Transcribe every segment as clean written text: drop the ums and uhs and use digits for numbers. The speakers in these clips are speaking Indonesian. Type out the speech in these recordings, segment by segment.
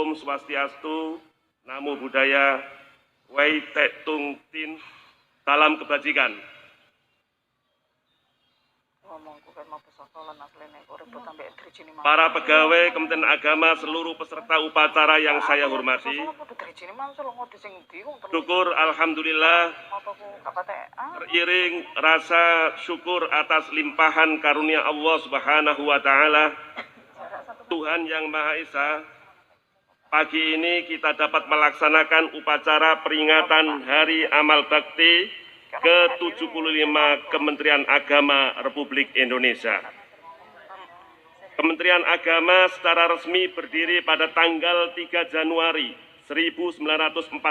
Om Swastiastu, Namo Buddhaya, Wai Tek Tung Tin, salam kebajikan. Para pegawai Kementerian Agama, seluruh peserta upacara yang saya hormati, syukur alhamdulillah teriring rasa syukur atas limpahan karunia Allah Subhanahu wa Ta'ala, Tuhan yang Maha Esa. Pagi ini kita dapat melaksanakan upacara peringatan Hari Amal Bakti ke-75 Kementerian Agama Republik Indonesia. Kementerian Agama secara resmi berdiri pada tanggal 3 Januari 1946.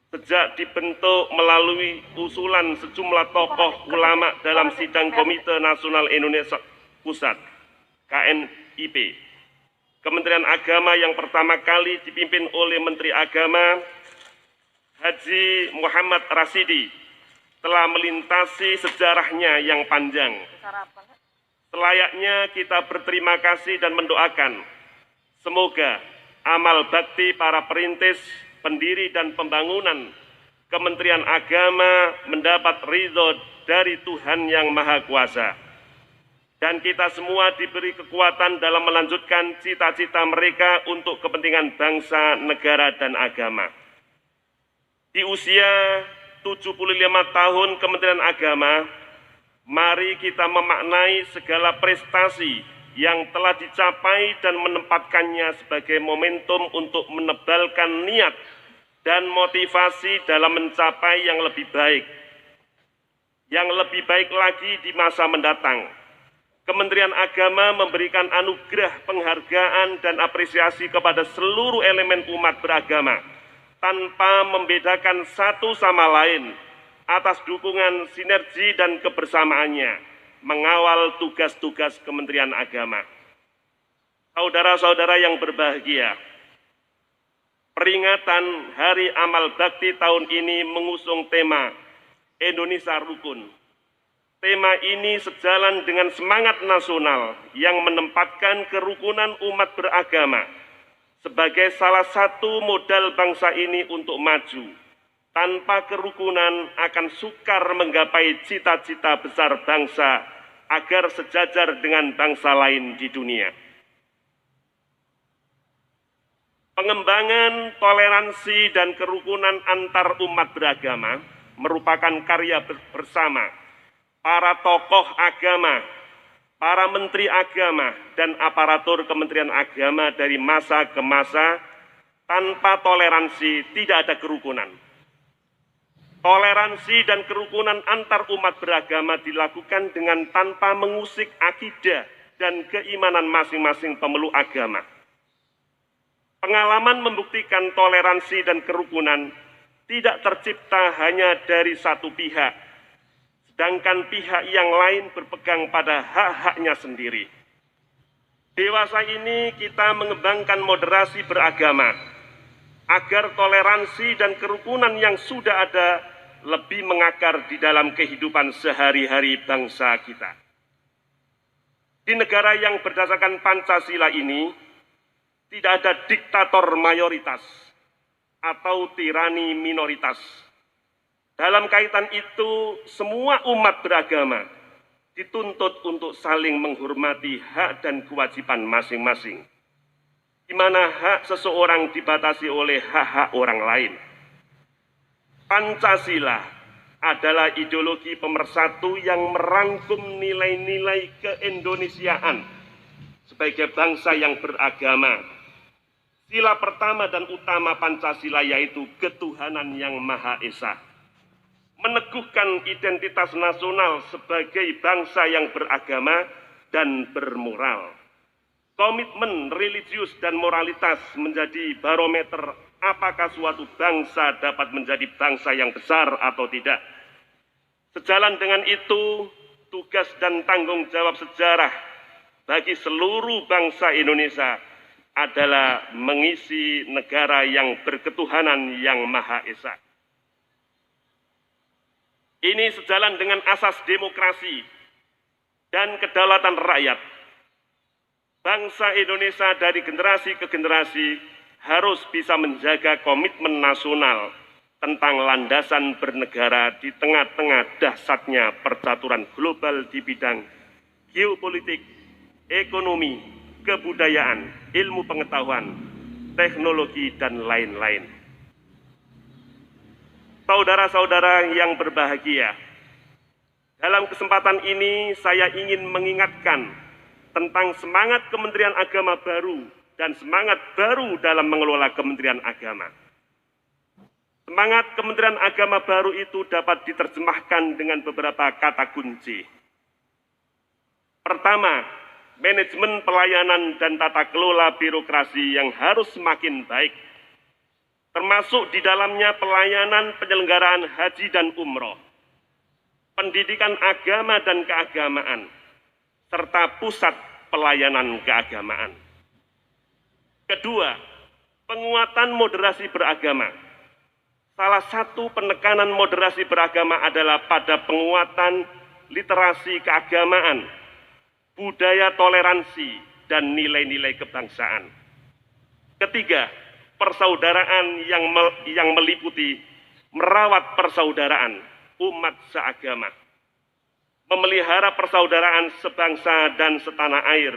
Sejak dibentuk melalui usulan sejumlah tokoh ulama dalam sidang Komite Nasional Indonesia Pusat, KNIP. Kementerian Agama yang pertama kali dipimpin oleh Menteri Agama Haji Muhammad Rasidi telah melintasi sejarahnya yang panjang. Selayaknya kita berterima kasih dan mendoakan semoga amal bakti para perintis, pendiri dan pembangunan Kementerian Agama mendapat ridho dari Tuhan yang Maha Kuasa. Dan kita semua diberi kekuatan dalam melanjutkan cita-cita mereka untuk kepentingan bangsa, negara, dan agama. Di usia 75 tahun Kementerian Agama, mari kita memaknai segala prestasi yang telah dicapai dan menempatkannya sebagai momentum untuk menebalkan niat dan motivasi dalam mencapai yang lebih baik lagi di masa mendatang. Kementerian Agama memberikan anugerah penghargaan dan apresiasi kepada seluruh elemen umat beragama tanpa membedakan satu sama lain atas dukungan sinergi dan kebersamaannya mengawal tugas-tugas Kementerian Agama. Saudara-saudara yang berbahagia, peringatan Hari Amal Bakti tahun ini mengusung tema Indonesia Rukun. Tema ini sejalan dengan semangat nasional yang menempatkan kerukunan umat beragama sebagai salah satu modal bangsa ini untuk maju. Tanpa kerukunan akan sukar menggapai cita-cita besar bangsa agar sejajar dengan bangsa lain di dunia. Pengembangan toleransi dan kerukunan antar umat beragama merupakan karya bersama para tokoh agama, para menteri agama, dan aparatur Kementerian Agama dari masa ke masa. Tanpa toleransi tidak ada kerukunan. Toleransi dan kerukunan antar umat beragama dilakukan dengan tanpa mengusik akidah dan keimanan masing-masing pemeluk agama. Pengalaman membuktikan toleransi dan kerukunan tidak tercipta hanya dari satu pihak, sedangkan pihak yang lain berpegang pada hak-haknya sendiri. Dewasa ini kita mengembangkan moderasi beragama, agar toleransi dan kerukunan yang sudah ada lebih mengakar di dalam kehidupan sehari-hari bangsa kita. Di negara yang berdasarkan Pancasila ini, tidak ada diktator mayoritas atau tirani minoritas. Dalam kaitan itu, semua umat beragama dituntut untuk saling menghormati hak dan kewajiban masing-masing, di mana hak seseorang dibatasi oleh hak-hak orang lain. Pancasila adalah ideologi pemersatu yang merangkum nilai-nilai keindonesiaan sebagai bangsa yang beragama. Sila pertama dan utama Pancasila yaitu ketuhanan yang Maha Esa, meneguhkan identitas nasional sebagai bangsa yang beragama dan bermoral. Komitmen religius dan moralitas menjadi barometer apakah suatu bangsa dapat menjadi bangsa yang besar atau tidak. Sejalan dengan itu, tugas dan tanggung jawab sejarah bagi seluruh bangsa Indonesia adalah mengisi negara yang berketuhanan yang Maha Esa. Ini sejalan dengan asas demokrasi dan kedaulatan rakyat. Bangsa Indonesia dari generasi ke generasi harus bisa menjaga komitmen nasional tentang landasan bernegara di tengah-tengah dahsyatnya percaturan global di bidang geopolitik, ekonomi, kebudayaan, ilmu pengetahuan, teknologi, dan lain-lain. Saudara-saudara yang berbahagia, dalam kesempatan ini saya ingin mengingatkan tentang semangat Kementerian Agama baru dan semangat baru dalam mengelola Kementerian Agama. Semangat Kementerian Agama baru itu dapat diterjemahkan dengan beberapa kata kunci. Pertama, manajemen pelayanan dan tata kelola birokrasi yang harus semakin baik, termasuk di dalamnya pelayanan penyelenggaraan haji dan umroh, pendidikan agama dan keagamaan, serta pusat pelayanan keagamaan. Kedua, penguatan moderasi beragama. Salah satu penekanan moderasi beragama adalah pada penguatan literasi keagamaan, budaya toleransi, dan nilai-nilai kebangsaan. Ketiga, persaudaraan yang meliputi merawat persaudaraan umat seagama, memelihara persaudaraan sebangsa dan setanah air,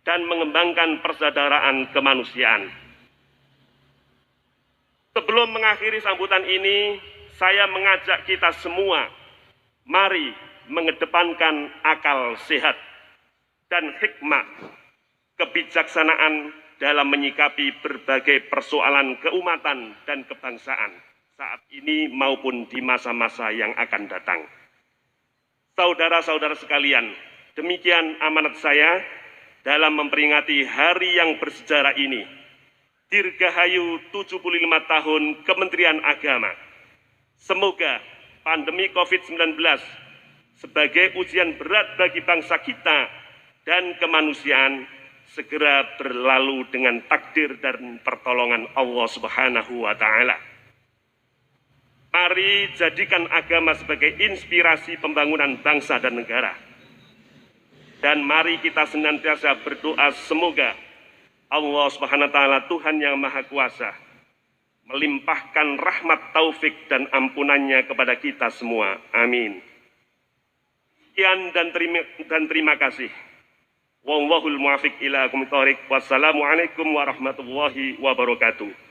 dan mengembangkan persaudaraan kemanusiaan. Sebelum mengakhiri sambutan ini, saya mengajak kita semua, mari mengedepankan akal sehat dan hikmah, kebijaksanaan dalam menyikapi berbagai persoalan keumatan dan kebangsaan saat ini maupun di masa-masa yang akan datang. Saudara-saudara sekalian, demikian amanat saya dalam memperingati hari yang bersejarah ini. Dirgahayu 75 tahun Kementerian Agama. Semoga pandemi COVID-19 sebagai ujian berat bagi bangsa kita dan kemanusiaan segera berlalu dengan takdir dan pertolongan Allah Subhanahu wa Ta'ala. Mari jadikan agama sebagai inspirasi pembangunan bangsa dan negara. Dan mari kita senantiasa berdoa semoga Allah Subhanahu wa Ta'ala, Tuhan yang Maha Kuasa, melimpahkan rahmat, taufik, dan ampunannya kepada kita semua. Amin. Sekian dan terima kasih. Wallahul muwaffiq ila aqwamit thoriq. Wassalamualaikum warahmatullahi wabarakatuh.